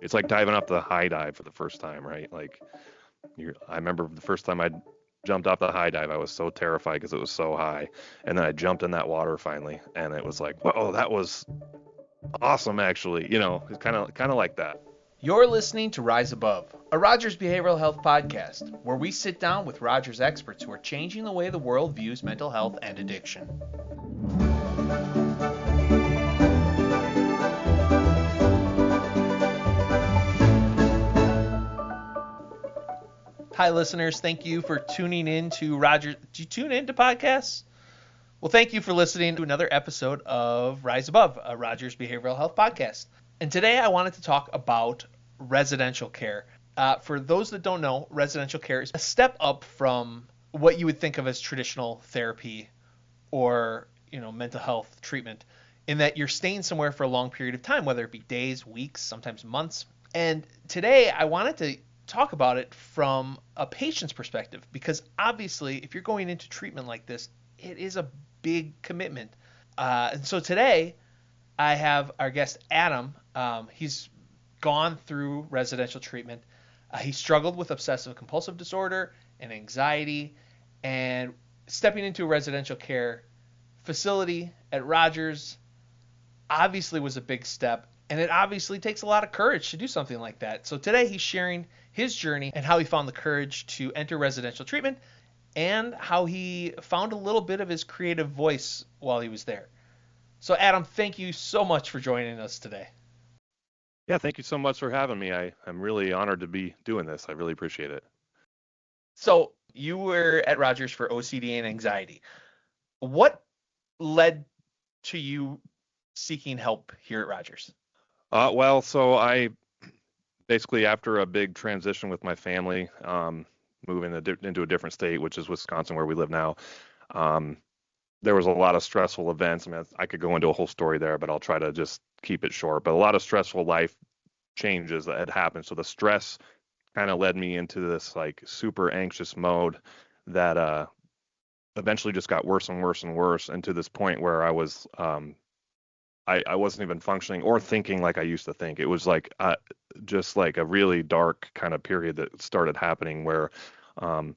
It's like diving off the high dive for the first time, right? Like I remember the first time I jumped off the high dive, I was so terrified because it was so high, and then I jumped in that water finally, and it was like, whoa, that was awesome, actually. It's kind of like that. You're listening to Rise Above, a Rogers Behavioral Health podcast, where we sit down with Rogers experts who are changing the way the world views mental health and addiction. Hi, listeners. Thank you for tuning in to Rogers. Do you tune in to podcasts? Well, thank you for listening to another episode of Rise Above, a Rogers Behavioral Health podcast. And today I wanted to talk about residential care. For those that don't know, residential care is a step up from what you would think of as traditional therapy or mental health treatment, in that you're staying somewhere for a long period of time, whether it be days, weeks, sometimes months. And today I wanted to talk about it from a patient's perspective, because obviously if you're going into treatment like this, it is a big commitment. And so today I have our guest Adam. He's gone through residential treatment. He struggled with obsessive compulsive disorder and anxiety, and stepping into a residential care facility at Rogers obviously was a big step, and it obviously takes a lot of courage to do something like that. So today he's sharing his journey and how he found the courage to enter residential treatment, and how he found a little bit of his creative voice while he was there. So Adam, thank you so much for joining us today. Yeah, thank you so much for having me. I'm really honored to be doing this. I really appreciate it. So you were at Rogers for OCD and anxiety. What led to you seeking help here at Rogers? Well, so I basically, after a big transition with my family, moving into a different state, which is Wisconsin, where we live now, um, there was a lot of stressful events. I mean, I could go into a whole story there, but I'll try to just keep it short. But a lot of stressful life changes that had happened. So the stress kind of led me into this like super anxious mode that eventually just got worse and worse and worse, and to this point where I wasn't even functioning or thinking like I used to think. It was like just like a really dark kind of period that started happening where um,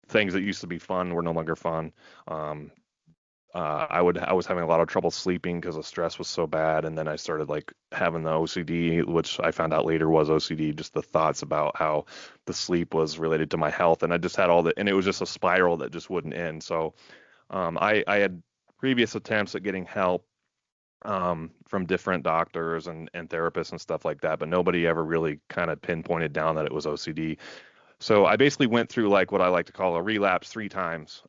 things that used to be fun were no longer fun. Um, I was having a lot of trouble sleeping because the stress was so bad, and then I started like having the OCD, which I found out later was OCD, just the thoughts about how the sleep was related to my health, and I just had all the, and it was just a spiral that just wouldn't end. So I had previous attempts at getting help from different doctors and therapists and stuff like that, but nobody ever really kind of pinpointed down that it was OCD. So I basically went through like what I like to call a relapse 3 times.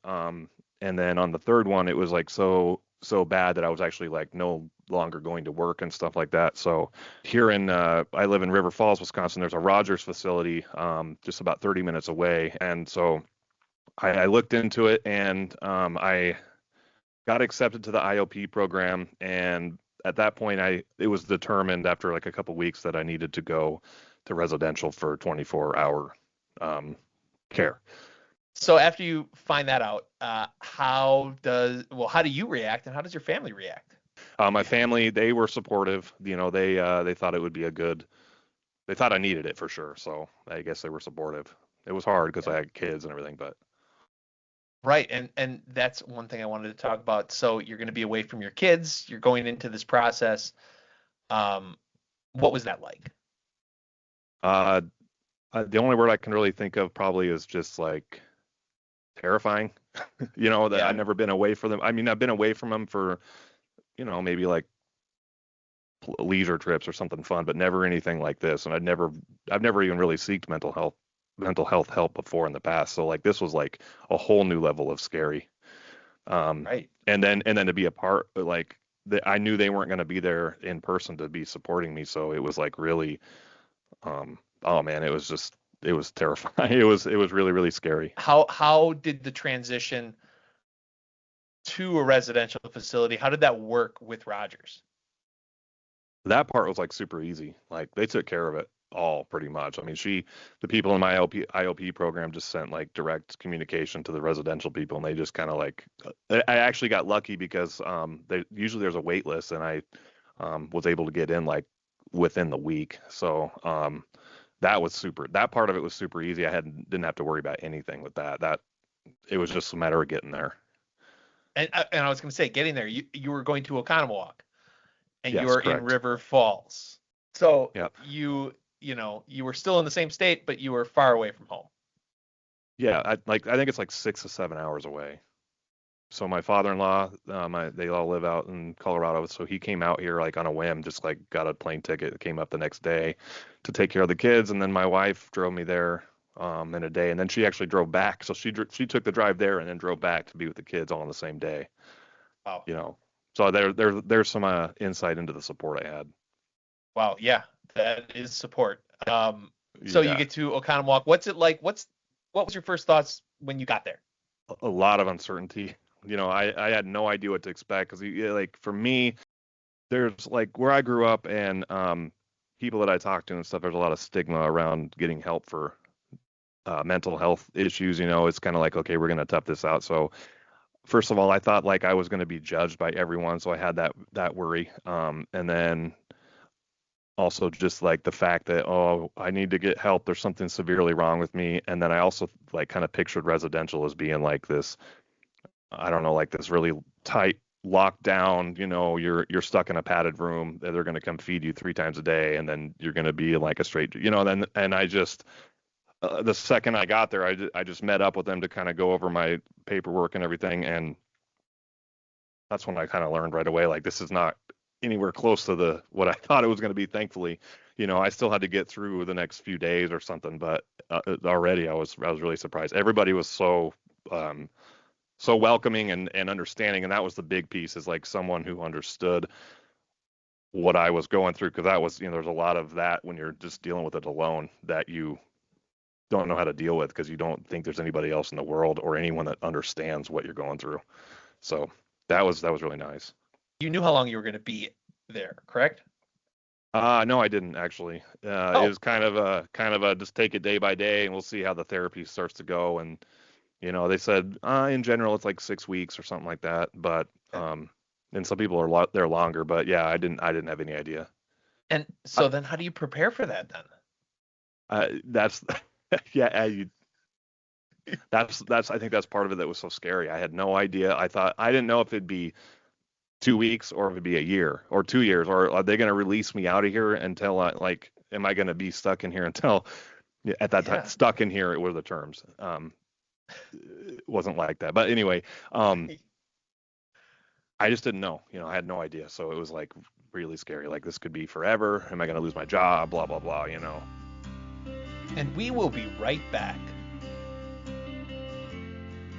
And then on the third one, it was like so bad that I was actually like no longer going to work and stuff like that. So here I live in River Falls, Wisconsin. There's a Rogers facility just about 30 minutes away, and so I looked into it, and I got accepted to the IOP program, and at that point it was determined after like a couple weeks that I needed to go to residential for 24-hour care. So after you find that out, how do you react, and how does your family react? My family, they were supportive. They thought it would be they thought I needed it for sure. So I guess they were supportive. It was hard because Yeah. I had kids and everything, but Right, and that's one thing I wanted to talk about. So you're going to be away from your kids. You're going into this process. Um, what was that like? uh, the only word I can really think of probably is just like terrifying. That I've Yeah. never been away from them. I mean, I've been away from them for, maybe like leisure trips or something fun, but never anything like this. And I've never even really seeked mental health help before in the past. So like this was like a whole new level of scary. Right. And then to be a part, like I knew they weren't going to be there in person to be supporting me. So it was like really, oh man, it was terrifying. It was really, really scary. How did the transition to a residential facility, how did that work with Rogers? That part was like super easy. Like they took care of it all pretty much. I mean, the people in my IOP program just sent like direct communication to the residential people, and they just kind of like, I actually got lucky because they usually there's a wait list, and I was able to get in like within the week. So that was super. That part of it was super easy. Didn't have to worry about anything with that. That it was just a matter of getting there. And I was going to say, getting there, you were going to Oconomowoc, and you Yes, were in correct. River Falls. So Yeah. you were still in the same state, but you were far away from home. Yeah, I think it's like 6 to 7 hours away. So my father-in-law, they all live out in Colorado, so he came out here like on a whim, just like got a plane ticket, came up the next day to take care of the kids, and then my wife drove me there in a day, and then she actually drove back. So she took the drive there and then drove back to be with the kids all on the same day, Wow. you know. So there's some insight into the support I had. Wow. Yeah, that is support. So you Yeah, get to Oconomowoc. What's it like? What was your first thoughts when you got there? a lot of uncertainty. I had no idea what to expect because like for me, there's like where I grew up and people that I talk to and stuff, there's a lot of stigma around getting help for mental health issues. It's kind of like, okay, we're going to tough this out. So first of all, I thought like I was going to be judged by everyone. So I had that worry. And then also just like the fact that, oh, I need to get help. There's something severely wrong with me. And then I also like kind of pictured residential as being like this, I don't know, like this really tight lockdown, you're stuck in a padded room. They're going to come feed you 3 times a day, and then you're going to be like a straight, then, and I just, the second I got there, I just met up with them to kind of go over my paperwork and everything. And that's when I kind of learned right away, like, this is not anywhere close to what I thought it was going to be. Thankfully, I still had to get through the next few days or something, but already I was really surprised. Everybody was so welcoming and understanding, and that was the big piece, is like someone who understood what I was going through, because that was, there's a lot of that when you're just dealing with it alone that you don't know how to deal with because you don't think there's anybody else in the world or anyone that understands what you're going through. So that was really nice. You knew how long you were going to be there, correct? No, I didn't actually. It Oh, was kind of a just take it day by day, and we'll see how the therapy starts to go. And they said in general it's like 6 weeks or something like that, but okay. and some people are there longer. But yeah, I didn't have any idea. And I, so then how do you prepare for that then? that's yeah, that's I think that's part of it that was so scary. I had no idea. I didn't know if it'd be 2 weeks or if it'd be a year or 2 years, or are they going to release me out of here until like, am I going to be stuck in here until, yeah, at that time, Yeah. stuck in here were the terms. It wasn't like that, but anyway, um, I just didn't know. I had no idea. So it was like really scary. Like, this could be forever. Am I going to lose my job? Blah, blah, blah. And we will be right back.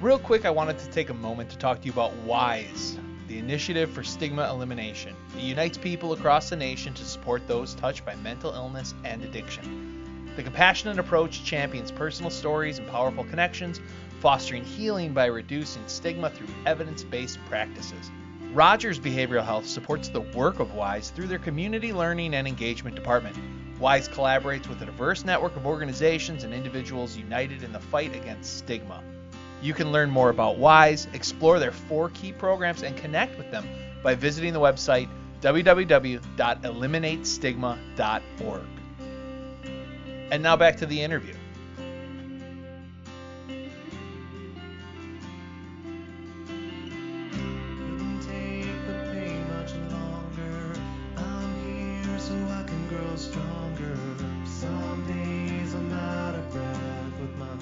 Real quick, I wanted to take a moment to talk to you about WISE, the Initiative for Stigma Elimination. It unites people across the nation to support those touched by mental illness and addiction. The compassionate approach champions personal stories and powerful connections, fostering healing by reducing stigma through evidence-based practices. Rogers Behavioral Health supports the work of WISE through their Community Learning and Engagement Department. WISE collaborates with a diverse network of organizations and individuals united in the fight against stigma. You can learn more about WISE, explore their 4 key programs, and connect with them by visiting the website www.eliminatestigma.org. And now back to the interview. Couldn't take the pain much longer. I'm here so I can grow stronger. Some days I'm out of breath with my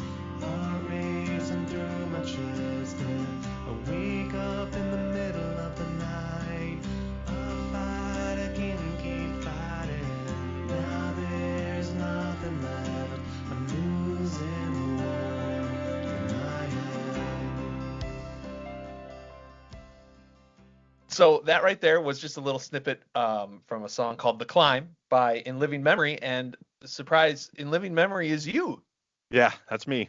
heart racing through my chest, and I wake up in the middle of the night. I fight again and keep fighting. Now there's nothing left. I'm losing the war in my head. So that right there was just a little snippet from a song called "The Climb" by In Living Memory, and the surprise, In Living Memory is you. Yeah, that's me.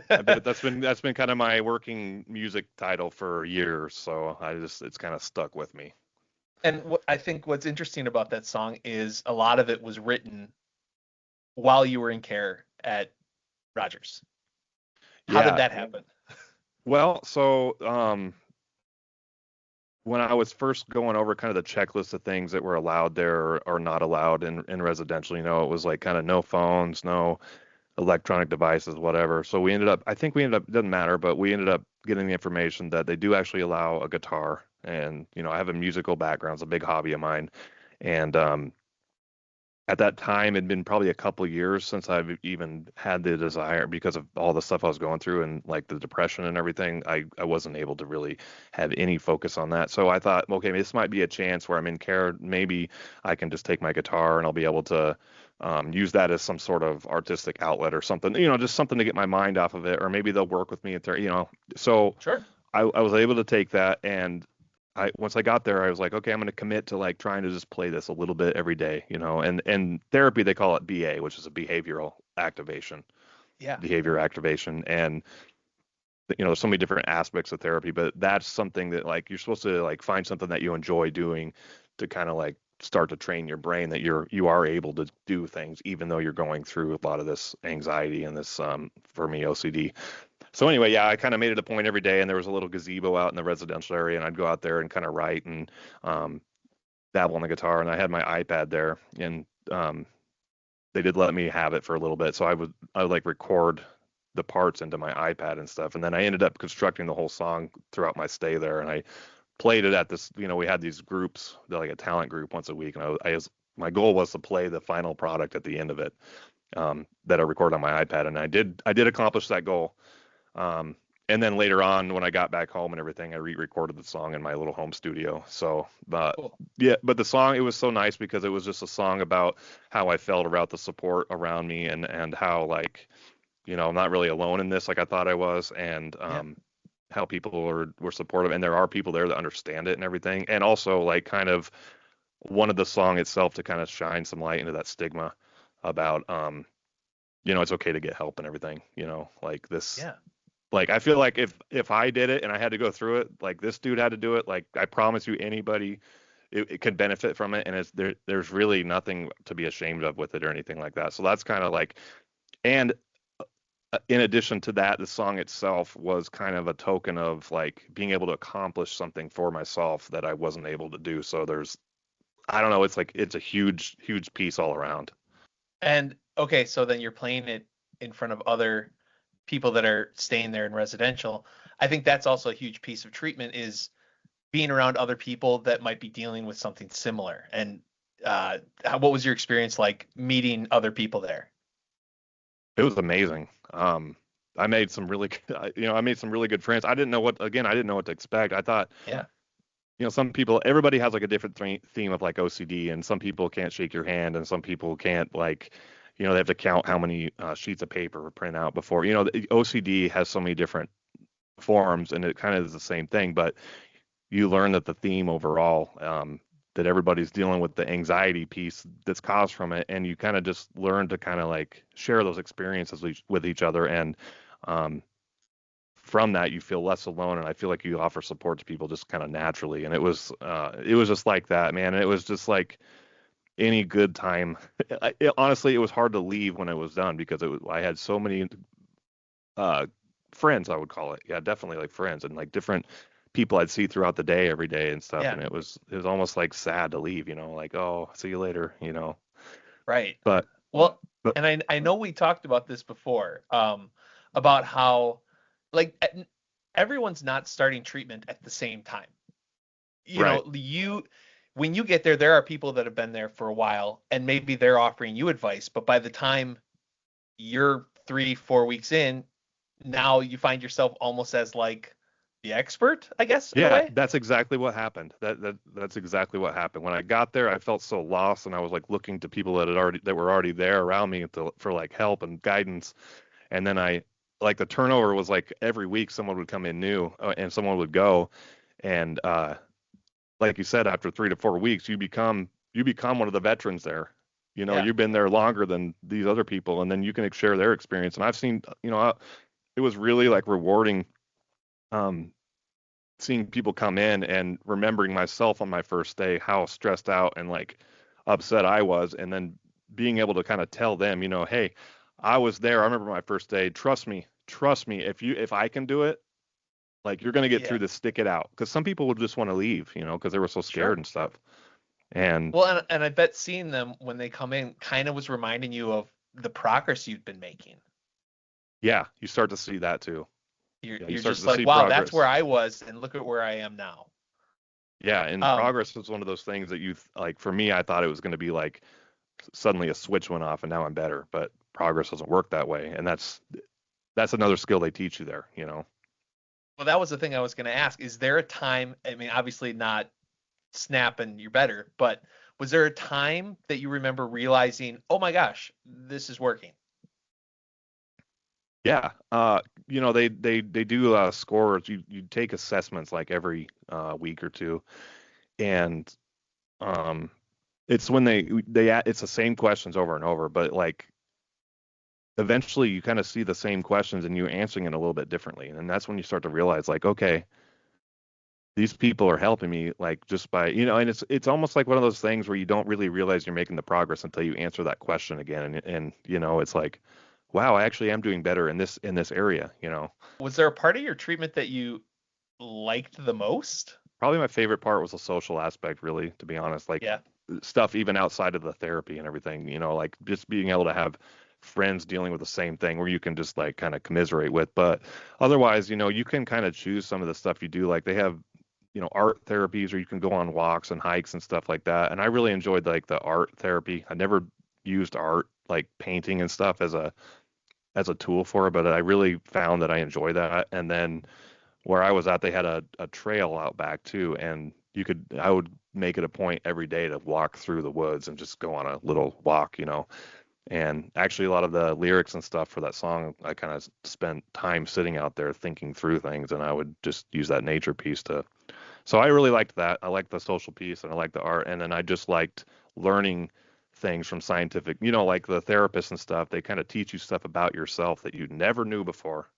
That's been kind of my working music title for years. So it's kind of stuck with me. And I think what's interesting about that song is a lot of it was written while you were in care at Rogers. How did Yeah. that happen? Well, so when I was first going over kind of the checklist of things that were allowed there or not allowed in residential, it was like kind of no phones, no electronic devices, whatever. So I think we ended up, it doesn't matter, but we ended up getting the information that they do actually allow a guitar. And, I have a musical background. It's a big hobby of mine. And at that time, it'd been probably a couple years since I've even had the desire because of all the stuff I was going through and like the depression and everything. I wasn't able to really have any focus on that. So I thought, okay, this might be a chance where I'm in care. Maybe I can just take my guitar and I'll be able to use that as some sort of artistic outlet or something, just something to get my mind off of it. Or maybe they'll work with me at their. So Sure. I was able to take that and once I got there, I was like, okay, I'm going to commit to like trying to just play this a little bit every day, and therapy, they call it BA, which is a Yeah. behavior activation. And, there's so many different aspects of therapy, but that's something that like, you're supposed to like find something that you enjoy doing to kind of like start to train your brain that you are able to do things, even though you're going through a lot of this anxiety and this, for me, OCD. So anyway, yeah, I kind of made it a point every day, and there was a little gazebo out in the residential area, and I'd go out there and kind of write and um, dabble on the guitar. And I had my iPad there, and they did let me have it for a little bit, so I would like record the parts into my iPad and stuff, and then I ended up constructing the whole song throughout my stay there, and I played it at this. We had these groups, like a talent group once a week, and my goal was to play the final product at the end of it that I recorded on my iPad, and I did accomplish that goal. And then later on, when I got back home and everything, I re-recorded the song in my little home studio. So, but Cool. yeah, but the song, it was so nice because it was just a song about how I felt about the support around me and how like, I'm not really alone in this like I thought I was, and Yeah. how people were supportive, and there are people there that understand it and everything, and also like kind of wanted the song itself to kind of shine some light into that stigma about it's okay to get help and everything, like this. Yeah. Like I feel like if I did it and I had to go through it, like this dude had to do it, like I promise you anybody it could benefit from it, and there's really nothing to be ashamed of with it or anything like that. So that's kind of like, and in addition to that, the song itself was kind of a token of like being able to accomplish something for myself that I wasn't able to do. So I don't know, it's like it's a huge piece all around. And okay, so then you're playing it in front of other people that are staying there in residential. I think that's also a huge piece of treatment is being around other people that might be dealing with something similar. And what was your experience like meeting other people there? It was amazing. I made some really, I made some really good friends. I didn't know what to expect. I thought, Yeah. some people, everybody has like a different theme of like OCD, and some people can't shake your hand, and some people can't like, they have to count how many sheets of paper print out before, the OCD has so many different forms, and it kind of is the same thing, but you learn that the theme overall, that everybody's dealing with the anxiety piece that's caused from it, and you kind of just learn to kind of like share those experiences with each other, and um, from that you feel less alone, and I feel like you offer support to people just kind of naturally, and it was just like that, man. And it was just like any good time. Honestly, it was hard to leave when it was done because I had so many uh, friends, I would call it. Yeah, definitely like friends and like different people I'd see throughout the day every day and stuff. Yeah. And it was almost like sad to leave, like, oh, see you later. Right. But Well, but and I know we talked about this before, about how like everyone's not starting treatment at the same time. right. When you get there, there are people that have been there for a while and maybe they're offering you advice, but by the time you're 3, 4 weeks in, now you find yourself almost as like the expert, I guess, in a Yeah, way. that's exactly what happened. That's exactly what happened. When I got there, I felt so lost, and I was like looking to people that were already there around me for like help and guidance. And then like the turnover was like every week someone would come in new, and someone would go. And like you said, after 3 to 4 weeks, you become one of the veterans there. Yeah. You've been there longer than these other people, and then you can share their experience. And I've seen, it was really like rewarding. Um, Seeing people come in and remembering myself on my first day, how stressed out and like upset I was, and then being able to kind of tell them, hey, I was there. I remember my first day. Trust me. If I can do it, Like you're going to get Yeah. through this, stick it out. Because some people would just want to leave, because they were so scared Sure. and stuff. And Well, and I bet seeing them when they come in kind of was reminding you of the progress you've been making. yeah, you start to see that too. You're Yeah, you you're start just to like, see wow, that's where progress. I was, and look at where I am now. Yeah, and Um, progress is one of those things that like for me, I thought it was going to be like suddenly a switch went off and now I'm better, but progress doesn't work that way. And that's another skill they teach you there. well, that was the thing I was going to ask. Is there a time? I mean, obviously not snap and you're better, but was there a time that you remember realizing, oh my gosh, this is working? Yeah. They do scores. You take assessments like every week or two, and um, it's when it's the same questions over and over, but like eventually you kind of see the same questions and you answering it a little bit differently, and that's when you start to realize like, okay, these people are helping me like just by and it's almost like one of those things where you don't really realize you're making the progress until you answer that question again, and it's like, wow, I actually am doing better in this area. Was there a part of your treatment that you liked the most? Probably my favorite part was the social aspect, really, to be honest. Like Yeah. stuff even outside of the therapy and everything, like just being able to have friends dealing with the same thing where you can just like kind of commiserate with. But otherwise, you can kind of choose some of the stuff you do. Like they have, art therapies where you can go on walks and hikes and stuff like that. And I really enjoyed like the art therapy. I never used art like painting and stuff as a tool for it, but I really found that I enjoy that. And then where I was at, they had a trail out back too, and I would make it a point every day to walk through the woods and just go on a little walk. And actually, a lot of the lyrics and stuff for that song, I kind of spent time sitting out there thinking through things, and I would just use that nature piece to. So I really liked that. I liked the social piece, and I liked the art, and then I just liked learning things from scientific, like the therapists and stuff. They kind of teach you stuff about yourself that you never knew before,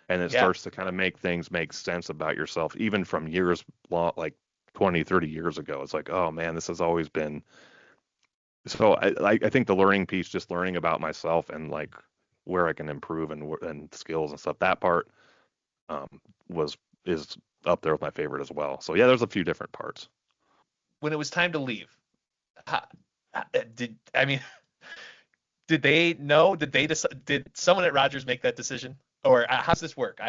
and it Yeah. starts to kind of make things make sense about yourself, even from years long, like 20, 30 years ago. It's like, oh man, this has always been. So I think the learning piece, just learning about myself and like where I can improve and skills and stuff, that part um, was is up there with my favorite as well. So yeah, there's a few different parts. When it was time to leave, how, did I mean, did they know? Did someone at Rogers make that decision? Or how's this work?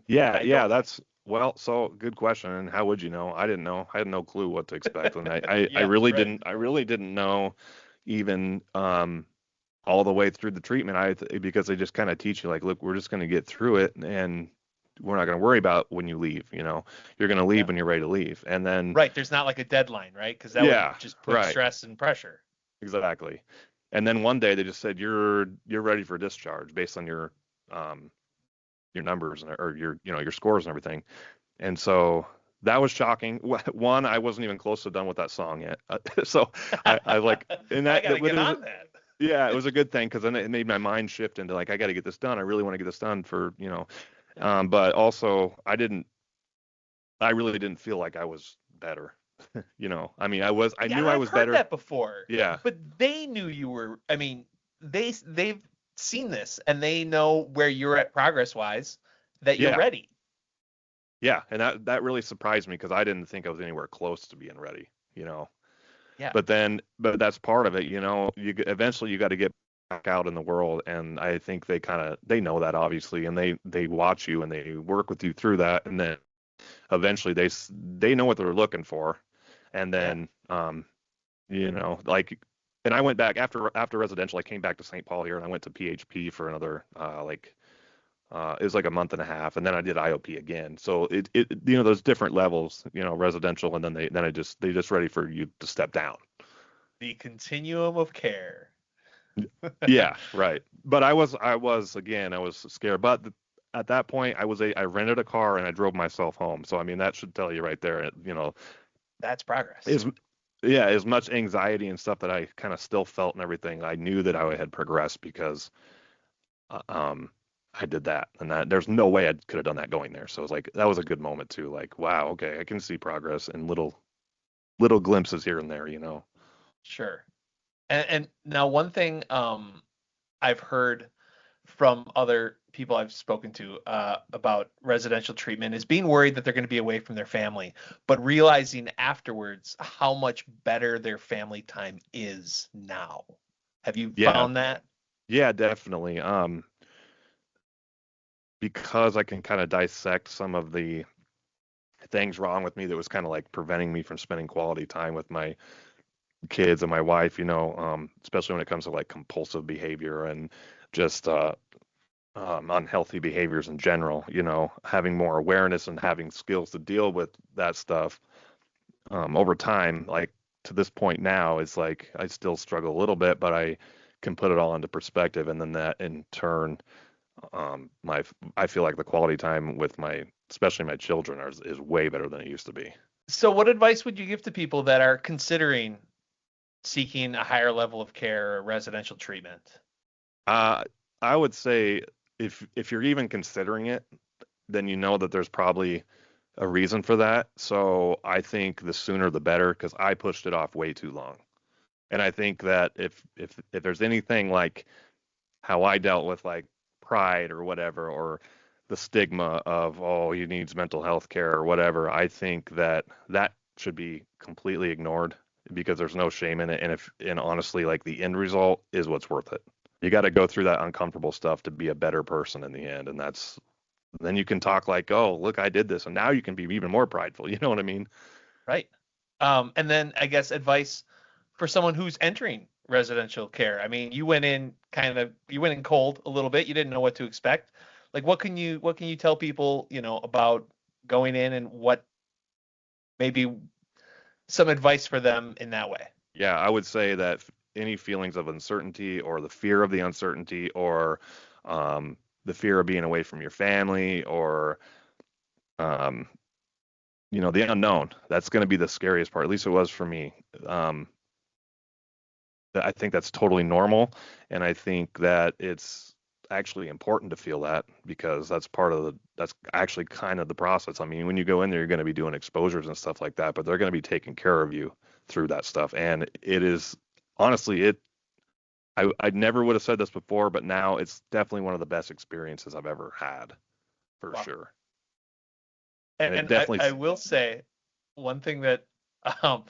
Yeah, I yeah, don't know. that's well, so good question. And how would you know? I didn't know. I had no clue what to expect, and I Yeah, really right. didn't. I really didn't know even all the way through the treatment. Because they just kind of teach you like, look, we're just going to get through it, and we're not going to worry about when you leave. You're going to leave Yeah. when you're ready to leave, and then Right. There's not like a dedeline, right? Because that would yeah, just put right, stress and pressure. exactly. And then one day they just said you're ready for discharge based on your numbers or your scores and everything. And so that was shocking. One, I wasn't even close to done with that song yet. So I like, and I that, gotta that get it was, on that. yeah, it was a good thing because then it made my mind shift into like, I got to get this done. I really want to get this done but also I really didn't feel like I was better. I mean, I Yeah, and knew I I've was heard better. that before. Yeah. But they knew you were. I mean, they've seen this and they know where you're at progress wise, that you're Yeah. ready. Yeah. And that really surprised me because I didn't think I was anywhere close to being ready. Yeah. But that's part of it. Eventually you got to get back out in the world, and I think they know that obviously, and they watch you and they work with you through that, and then eventually they know what they're looking for, and Yeah. then like, and I went back after residential. I came back to St. Paul here, and I went to PHP for another it was like a month and a half, and then I did IOP again. So there's different levels, residential, and then they just ready for you to step down. The continuum of care. Yeah, right. But I was scared. But at that point, I rented a car and I drove myself home. So I mean, that should tell you right there. That's progress. Is yeah, as much anxiety and stuff that I kind of still felt and everything, I knew that I had progressed because uh, um I did that, and that there's no way I could have done that going there. So it was like that was a good moment too. Like, wow, okay, I can see progress in little glimpses here and there. Sure. And now one thing I've heard from other people I've spoken to about residential treatment is being worried that they're going to be away from their family, but realizing afterwards how much better their family time is now. Have you Yeah, found that? yeah, definitely. Because I can kind of dissect some of the things wrong with me that was kind of like preventing me from spending quality time with my kids and my wife, especially when it comes to like compulsive behavior and just unhealthy behaviors in general, having more awareness and having skills to deal with that stuff over time, like to this point now, it's like I still struggle a little bit, but I can put it all into perspective. And then that in turn, my I feel like the quality time with especially my children is way better than it used to be. So, what advice would you give to people that are considering seeking a higher level of care or residential treatment? Uh, I would say if you're even considering it, then you know that there's probably a reason for that. So I think the sooner the better because I pushed it off way too long. And I think that if there's anything like how I dealt with like pride or whatever, or the stigma of, oh, he needs mental health care or whatever, I think that should be completely ignored because there's no shame in it. And honestly, like the end result is what's worth it. You got to go through that uncomfortable stuff to be a better person in the end. And then you can talk like, oh, look, I did this. And now you can be even more prideful. You know what I mean? Right. And then I guess advice for someone who's entering residential care. I mean, you went in cold a little bit. You didn't know what to expect. Like what can you tell people, about going in and what maybe some advice for them in that way? Yeah, I would say that any feelings of uncertainty or the fear of the uncertainty or the fear of being away from your family or um, the unknown, that's going to be the scariest part. At least it was for me. Um, I think that's totally normal, and I think that it's actually important to feel that because that's actually kind of the process. I mean, when you go in there, you're going to be doing exposures and stuff like that, but they're going to be taking care of you through that stuff, and it is honestly it. I never would have said this before, but now it's definitely one of the best experiences I've ever had, for Wow. sure. And, And it and I, definitely, I will say one thing that um,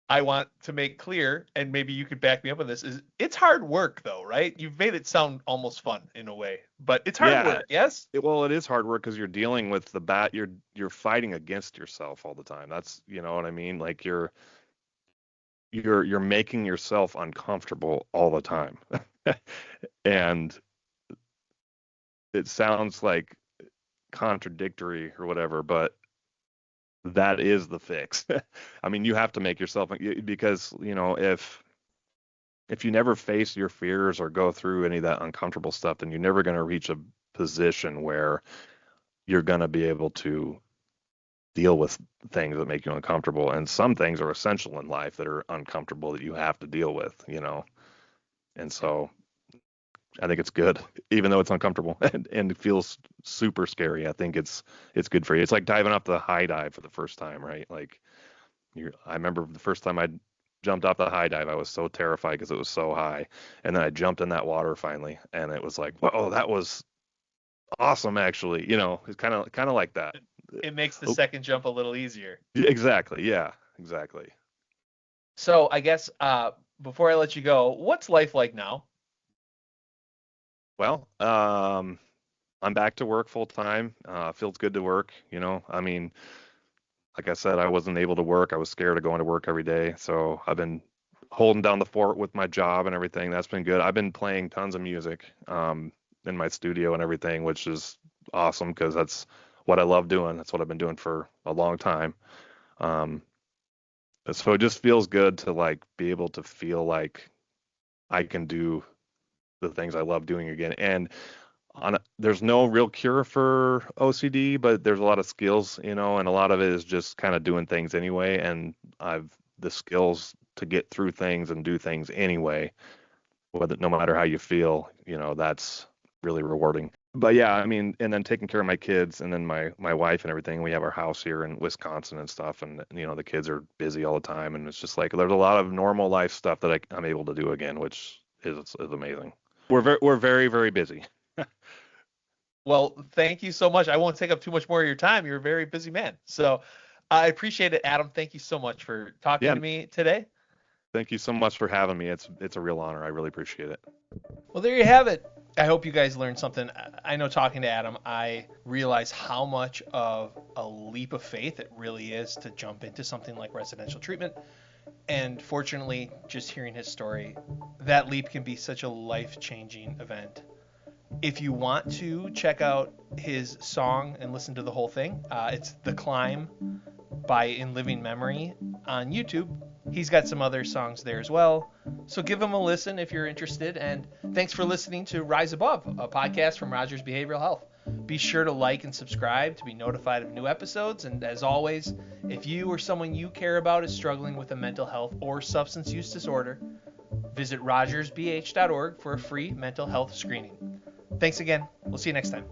I want to make clear, and maybe you could back me up on this, is it's hard work though, right? You've made it sound almost fun in a way, but it's hard yeah. work, yes? Well, it is hard work because you're dealing with the bat. You're fighting against yourself all the time. That's what I mean. Like you're making yourself uncomfortable all the time, and it sounds like contradictory or whatever, but that is the fix. I mean, you have to make yourself because if you never face your fears or go through any of that uncomfortable stuff, then you're never going to reach a position where you're going to be able to deal with things that make you uncomfortable. And some things are essential in life that are uncomfortable that you have to deal with. And so I think it's good, even though it's uncomfortable and it feels super scary. I think it's good for you. It's like diving off the high dive for the first time, right? Like I remember the first time I jumped off the high dive, I was so terrified because it was so high, and then I jumped in that water finally, and it was like, whoa, that was awesome, actually. It's kind of like that. It makes the Oh, second jump a little easier. exactly. Yeah, exactly. So I guess before I let you go, what's life like now? Well, I'm back to work full time. Feels good to work. I mean, like I said, I wasn't able to work. I was scared of going to work every day. So I've been holding down the fort with my job and everything. That's been good. I've been playing tons of music in my studio and everything, which is awesome because that's what I love doing. That's what I've been doing for a long time. Um, so it just feels good to like be able to feel like I can do the things I love doing again. And there's no real cure for OCD, but there's a lot of skills, and a lot of it is just kind of doing things anyway. And I've the skills to get through things and do things anyway, whether no matter how you feel, that's really rewarding. But yeah, I mean, and then taking care of my kids and then my wife and everything. We have our house here in Wisconsin and stuff, and the kids are busy all the time, and it's just like there's a lot of normal life stuff that I'm able to do again, which is amazing. We're very very busy. Well, thank you so much. I won't take up too much more of your time. You're a very busy man. So I appreciate it, Adam. Thank you so much for talking Yeah, to me today. thank you so much for having me. It's a real honor. I really appreciate it. Well, there you have it. I hope you guys learned something. I know talking to Adam, I realize how much of a leap of faith it really is to jump into something like residential treatment. And fortunately, just hearing his story, that leap can be such a life changing event. If you want to check out his song and listen to the whole thing, it's The Climb by In Living Memory on YouTube. He's got some other songs there as well. So give him a listen if you're interested. And thanks for listening to Rise Above, a podcast from Rogers Behavioral Health. Be sure to like and subscribe to be notified of new episodes. And as always, if you or someone you care about is struggling with a mental health or substance use disorder, visit rogersbh.org for a free mental health screening. Thanks again. We'll see you next time.